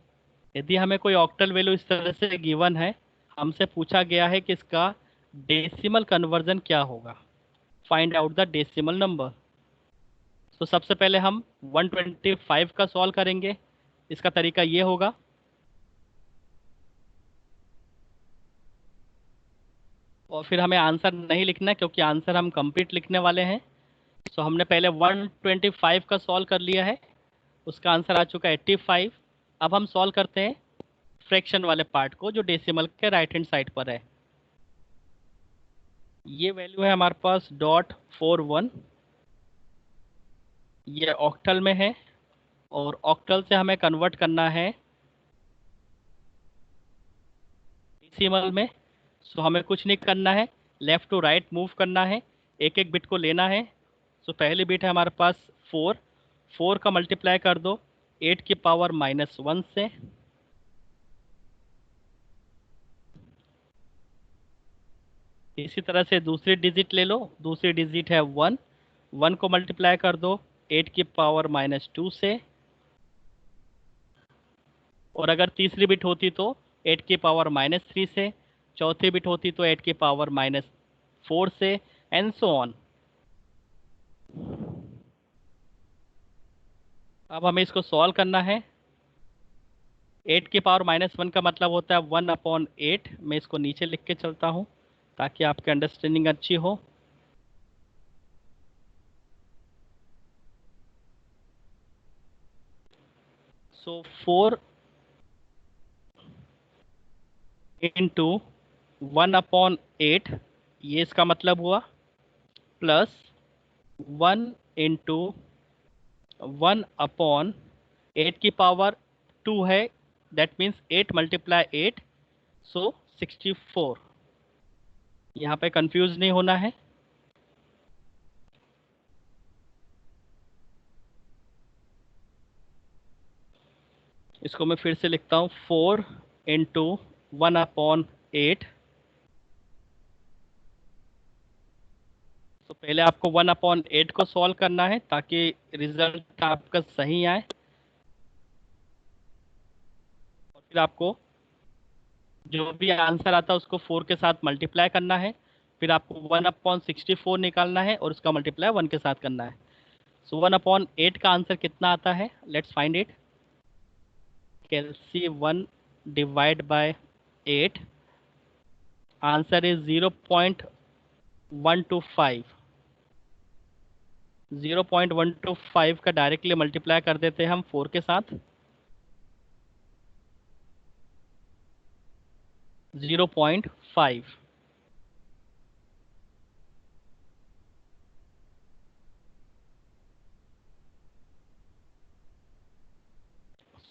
यदि हमें कोई ऑक्टल वैल्यू इस तरह से गिवन है, हमसे पूछा गया है कि इसका डेसिमल कन्वर्जन क्या होगा, find out the decimal number. तो सबसे पहले हम 125 का सॉल्व करेंगे। इसका तरीका ये होगा, और फिर हमें आंसर नहीं लिखना है क्योंकि आंसर हम कंप्लीट लिखने वाले हैं। सो हमने पहले 125 का सॉल्व कर लिया है, उसका आंसर आ चुका है 85। अब हम सॉल्व करते हैं फ्रैक्शन वाले पार्ट को जो डेसिमल के राइट हैंड साइड पर है। ये वैल्यू है हमारे पास .41, ये ऑक्टल में है और ऑक्टल से हमें कन्वर्ट करना है डेसिमल में। सो हमें कुछ नहीं करना है, लेफ़्ट टू राइट मूव करना है, एक एक बिट को लेना है। सो पहली बिट है हमारे पास 4, 4 का मल्टीप्लाई कर दो 8 की पावर -1 से। इसी तरह से दूसरी डिजिट ले लो, दूसरी डिजिट है 1, 1 को मल्टीप्लाई कर दो 8 की पावर -2 से। और अगर तीसरी बिट होती तो 8 की पावर -3 से, चौथी बिट होती तो 8 की पावर -4 से, एंड सो ऑन। अब हमें इसको सॉल्व करना है। 8 की पावर -1 का मतलब होता है 1/8। मैं इसको नीचे लिख के चलता हूँ ताकि आपकी अंडरस्टैंडिंग अच्छी हो। सो 4 इंटू 1/8, ये इसका मतलब हुआ, प्लस 1 इंटू 1/8 की पावर 2 है, दैट मीन्स 8 मल्टीप्लाई 8, सो 64। यहाँ पे कंफ्यूज नहीं होना है। इसको मैं फिर से लिखता हूँ, 4 इंटू 1/8। तो पहले आपको 1/8 को सॉल्व करना है ताकि रिजल्ट आपका सही आए, और फिर आपको जो भी आंसर आता है उसको 4 के साथ मल्टीप्लाई करना है, फिर आपको 1/64 निकालना है और उसका मल्टीप्लाई 1 के साथ करना है। सो 1/8 का आंसर कितना आता है, let's find it. Calci 1 divide by 8, answer is 0.125। 0.125 का डायरेक्टली मल्टीप्लाई कर देते हैं हम 4 के साथ, 0.5।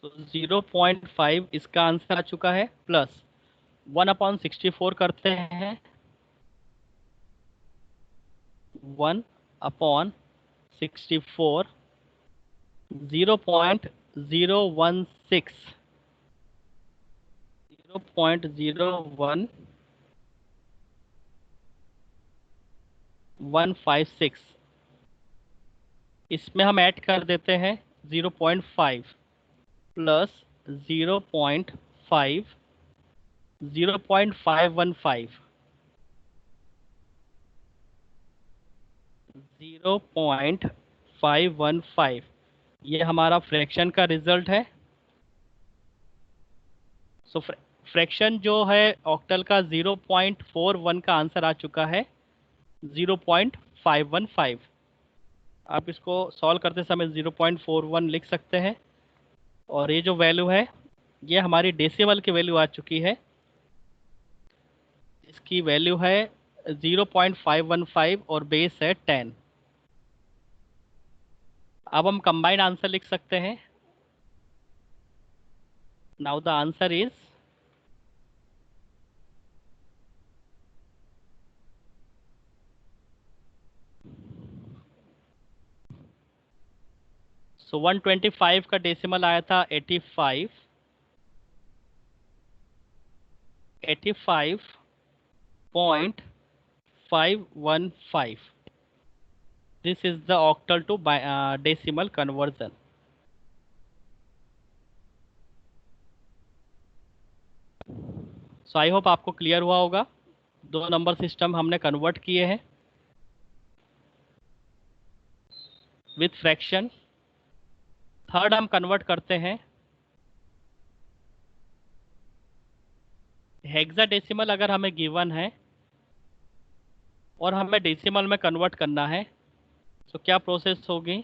सो 0.5 इसका आंसर आ चुका है, प्लस 1/64 करते हैं, 1/64, 0.016, 0.01156, इसमें हम ऐड कर देते हैं 0.5 प्लस 0.5, 0.515, 0.515, ये हमारा फ्रैक्शन का रिजल्ट है। सो फ्रैक्शन जो है ऑक्टल का 0.41 का आंसर आ चुका है, 0.515। आप इसको सॉल्व करते समय 0.41 लिख सकते हैं, और ये जो वैल्यू है ये हमारी डेसिमल की वैल्यू आ चुकी है। इसकी वैल्यू है 0.515 और बेस है 10। अब हम कंबाइंड आंसर लिख सकते हैं। Now the answer is so 125 का डेसिमल आया था 85, 85.515। This is the octal to decimal conversion. So I hope आपको क्लियर हुआ होगा। दो नंबर सिस्टम हमने कन्वर्ट किए हैं विथ फ्रैक्शन। थर्ड हम कन्वर्ट करते हैं हेक्साडेसिमल। अगर हमें गिवन है और हमें डेसिमल में कन्वर्ट करना है तो क्या प्रोसेस होगी।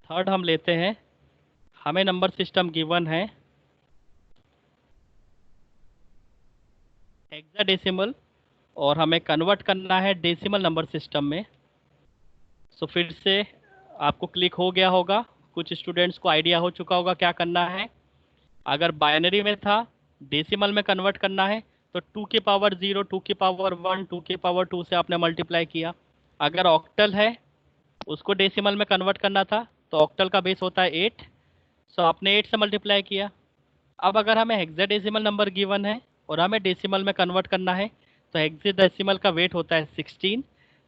थर्ड हम लेते हैं, हमें नंबर सिस्टम गिवन है हेक्साडेसिमल और हमें कन्वर्ट करना है डेसिमल नंबर सिस्टम में। सो फिर से आपको क्लिक हो गया होगा, कुछ स्टूडेंट्स को आइडिया हो चुका होगा क्या करना है। अगर बाइनरी में था, डेसिमल में कन्वर्ट करना है तो 2 की पावर 0, 2 की पावर 1, 2 की पावर 2 से आपने मल्टीप्लाई किया। अगर ऑक्टल है, उसको डेसिमल में कन्वर्ट करना था तो ऑक्टल का बेस होता है 8, सो आपने 8 से मल्टीप्लाई किया। अब अगर हमें हेक्साडेसिमल नंबर गिवन है और हमें डेसिमल में कन्वर्ट करना है तो हेक्साडेसिमल का वेट होता है 16,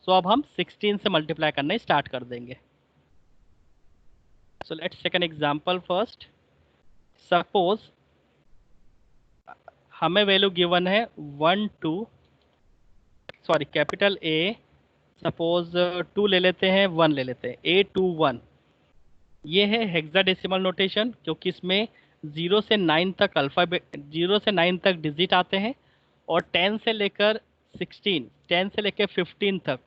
सो अब हम 16 से मल्टीप्लाई करना स्टार्ट कर देंगे। So let's take an example first. Suppose हमें वैल्यू गिवन है 1 2, सॉरी कैपिटल ए, सपोज 2 ले लेते हैं, 1 ले लेते हैं, A21। ये है हेक्साडेसिमल नोटेशन क्योंकि इसमें 0 से 9 तक अल्फ़ाबेट, 0 से 9 तक डिजिट आते हैं और 10 से लेकर 16, 10 से लेकर 15 तक,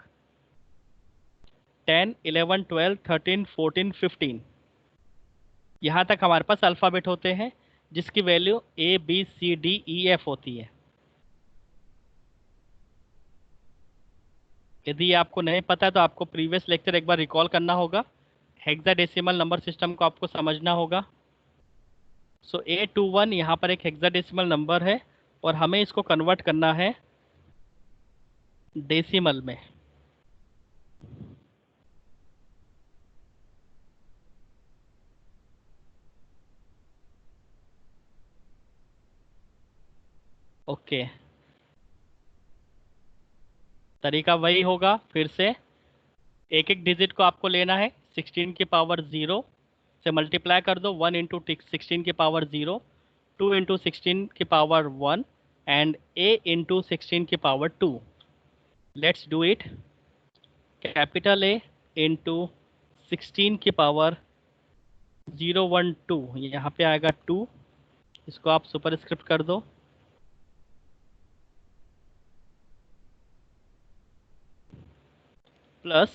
10 11 12 13 14 15, यहाँ तक हमारे पास अल्फ़ाबेट होते हैं जिसकी वैल्यू ABCDEF होती है। यदि आपको नहीं पता है तो आपको प्रीवियस लेक्चर एक बार रिकॉल करना होगा, हेक्साडेसिमल नंबर सिस्टम को आपको समझना होगा। सो A21 यहाँ पर एक हेक्साडेसिमल नंबर है और हमें इसको कन्वर्ट करना है डेसिमल में। ओके, तरीका वही होगा। फिर से एक एक डिजिट को आपको लेना है, 16 की पावर 0 से मल्टीप्लाई कर दो, 1 इंटू 16 की पावर 0, 2 इंटू 16 की पावर 1 एंड A इंटू 16 की power 2। Let's do it. Capital A into 16 की पावर 012, यहाँ पे आएगा 2, इसको आप सुपर स्क्रिप्ट कर दो, प्लस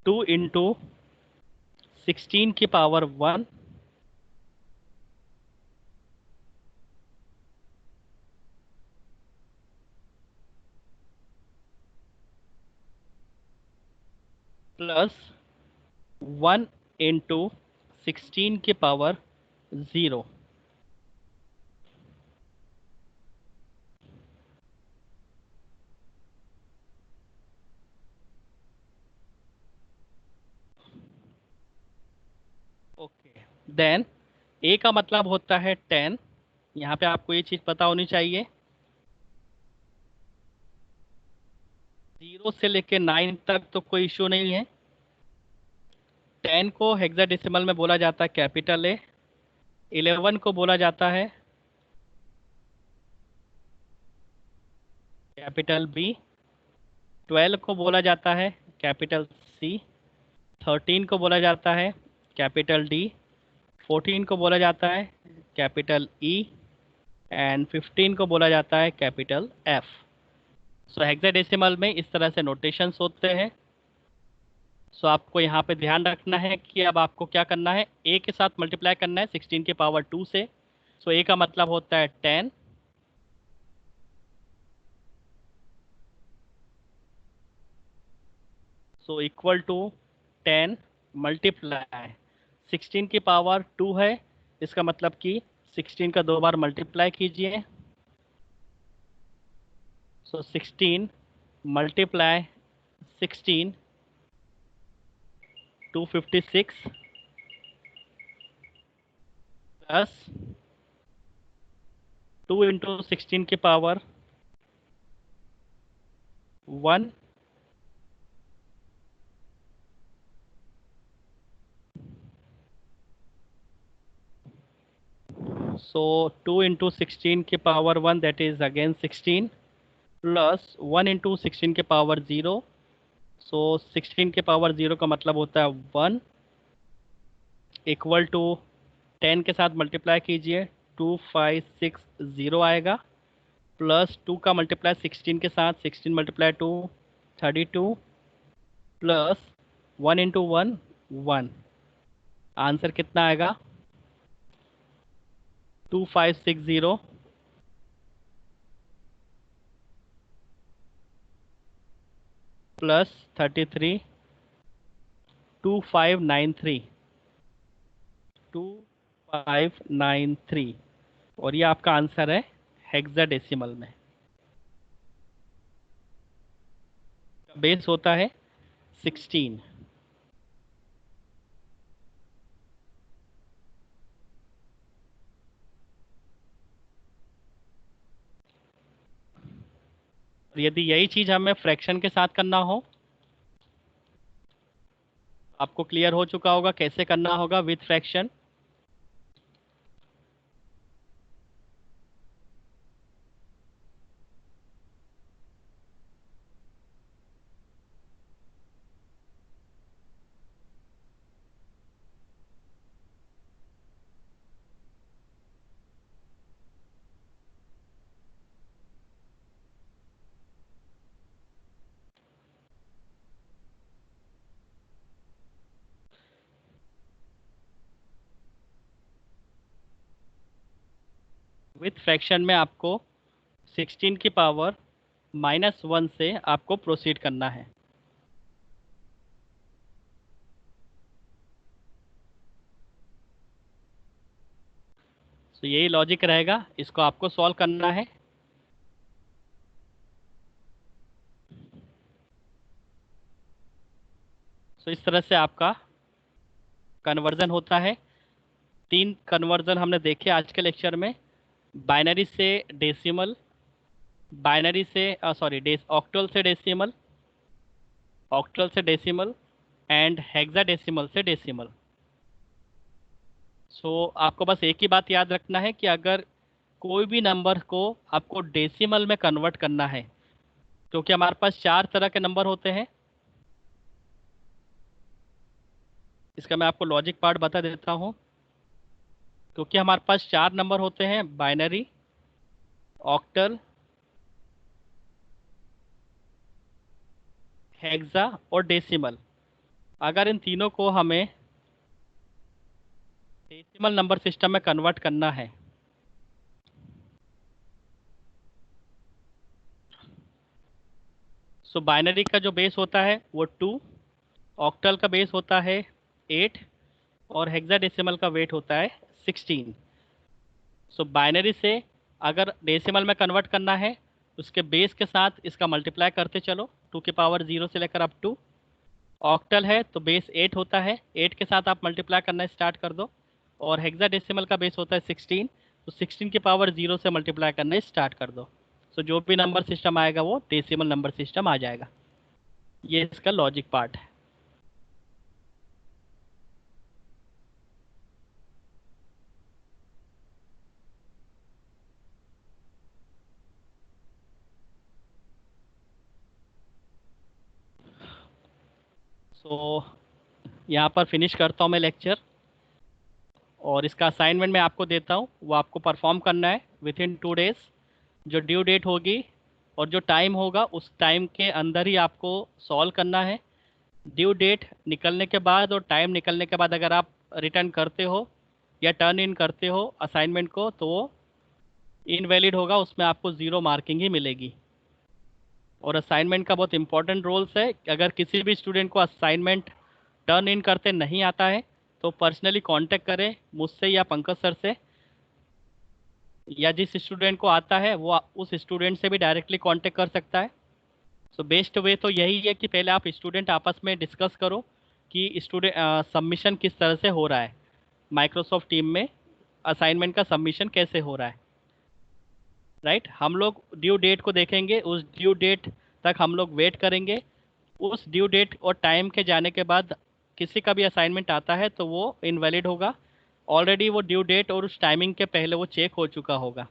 2 इंटू 16 की पावर 1 प्लस 1 इंटू 16 की पावर 0। ओके, देन ए का मतलब होता है 10। यहाँ पे आपको ये चीज़ पता होनी चाहिए, 0 से लेके 9 तक तो कोई इशू नहीं है। 10 को हेक्साडेसिमल में बोला जाता है कैपिटल ए, 11 को बोला जाता है कैपिटल बी, 12 को बोला जाता है कैपिटल सी, 13 को बोला जाता है कैपिटल डी, 14 को बोला जाता है कैपिटल ई, एंड 15 को बोला जाता है कैपिटल एफ। सो हेक्साडेसिमल में इस तरह से नोटेशंस होते हैं। सो आपको यहाँ पे ध्यान रखना है कि अब आपको क्या करना है, ए के साथ मल्टीप्लाई करना है 16 की पावर 2 से। सो ए का मतलब होता है 10, सो इक्वल टू 10 मल्टीप्लाई 16 की पावर 2 है, इसका मतलब कि 16 का 2 बार मल्टीप्लाई कीजिए। सो 16 मल्टीप्लाई 16, 256 प्लस 2 इंटू 16 की पावर 1, so 2 into 16 की power 1 that is again 16 plus 1 into 16 की पावर 0, so 16 के पावर 0 का मतलब होता है 1 इक्वल टू 10 के साथ मल्टीप्लाई कीजिए 2560 आएगा, प्लस 2 का मल्टीप्लाई 16 के साथ 16 मल्टीप्लाई 2 32 प्लस 1 इंटू 1 1, आंसर कितना आएगा 2560 प्लस 33 2593 2593, और ये आपका आंसर है हेक्साडेसिमल में। बेस होता है 16। यदि यही चीज हमें फ्रैक्शन के साथ करना हो, आपको क्लियर हो चुका होगा कैसे करना होगा विथ फ्रैक्शन। विथ फ्रैक्शन में आपको 16 की पावर -1 से आपको प्रोसीड करना है। तो यही लॉजिक रहेगा, इसको आपको सॉल्व करना है। तो इस तरह से आपका कन्वर्जन होता है। 3 कन्वर्जन हमने देखे आज के लेक्चर में, बाइनरी से डेसिमल, बाइनरी से ऑक्टल से डेसिमल, ऑक्टल से डेसिमल एंड हेक्साडेसिमल से डेसिमल। सो आपको बस एक ही बात याद रखना है कि अगर कोई भी नंबर को आपको डेसिमल में कन्वर्ट करना है, क्योंकि हमारे पास 4 तरह के नंबर होते हैं। इसका मैं आपको लॉजिक पार्ट बता देता हूँ। क्योंकि हमारे पास 4 नंबर होते हैं, बाइनरी, ऑक्टल, हेक्सा और डेसिमल। अगर इन तीनों को हमें डेसिमल नंबर सिस्टम में कन्वर्ट करना है, सो बाइनरी का जो बेस होता है वो 2, ऑक्टल का बेस होता है 8 और हेक्साडेसिमल का वेट होता है 16। सो बाइनरी से अगर डेसिमल में कन्वर्ट करना है उसके बेस के साथ इसका मल्टीप्लाई करते चलो 2 की पावर 0 से लेकर अप टू। ऑक्टल है तो बेस 8 होता है, 8 के साथ आप मल्टीप्लाई करना स्टार्ट कर दो। और हेक्साडेसिमल का बेस होता है 16, तो 16 की पावर 0 से मल्टीप्लाई करना स्टार्ट कर दो। सो जो भी नंबर सिस्टम आएगा वो डेसिमल नंबर सिस्टम आ जाएगा। ये इसका लॉजिक पार्ट है। सो यहाँ पर फिनिश करता हूँ मैं लेक्चर, और इसका असाइनमेंट मैं आपको देता हूँ, वो आपको परफॉर्म करना है विद इन 2 डेज। जो ड्यू डेट होगी और जो टाइम होगा उस टाइम के अंदर ही आपको सॉल्व करना है। ड्यू डेट निकलने के बाद और टाइम निकलने के बाद अगर आप रिटर्न करते हो या टर्न इन करते हो असाइनमेंट को तो वो इनवैलिड होगा, उसमें आपको 0 मार्किंग ही मिलेगी। और असाइनमेंट का बहुत इंपॉर्टेंट रोल्स है, अगर किसी भी स्टूडेंट को असाइनमेंट टर्न इन करते नहीं आता है तो पर्सनली कांटेक्ट करें मुझसे या पंकज सर से, या जिस स्टूडेंट को आता है वो उस स्टूडेंट से भी डायरेक्टली कांटेक्ट कर सकता है। सो बेस्ट वे तो यही है कि पहले आप स्टूडेंट आपस में डिस्कस करो कि स्टूडेंट सबमिशन किस तरह से हो रहा है, माइक्रोसॉफ्ट टीम में असाइनमेंट का सबमिशन कैसे हो रहा है। राइट, हम लोग ड्यू डेट को देखेंगे, उस ड्यू डेट तक हम लोग वेट करेंगे। उस ड्यू डेट और टाइम के जाने के बाद किसी का भी असाइनमेंट आता है तो वो इनवैलिड होगा। ऑलरेडी वो ड्यू डेट और उस टाइमिंग के पहले वो चेक हो चुका होगा।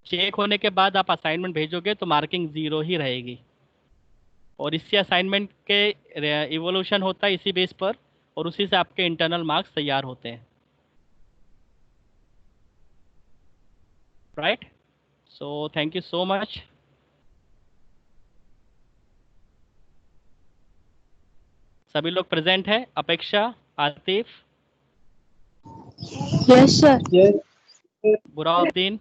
चेक होने के बाद आप असाइनमेंट भेजोगे तो मार्किंग 0 ही रहेगी। और इससे असाइनमेंट के इवोल्यूशन होता है इसी बेस पर, और उसी से आपके इंटरनल मार्क्स तैयार होते हैं। Right, so thank you so much. सभी लोग प्रेजेंट है? अपेक्षा, आतिफ, Yes, sir. Yes. बुराउद्दीन,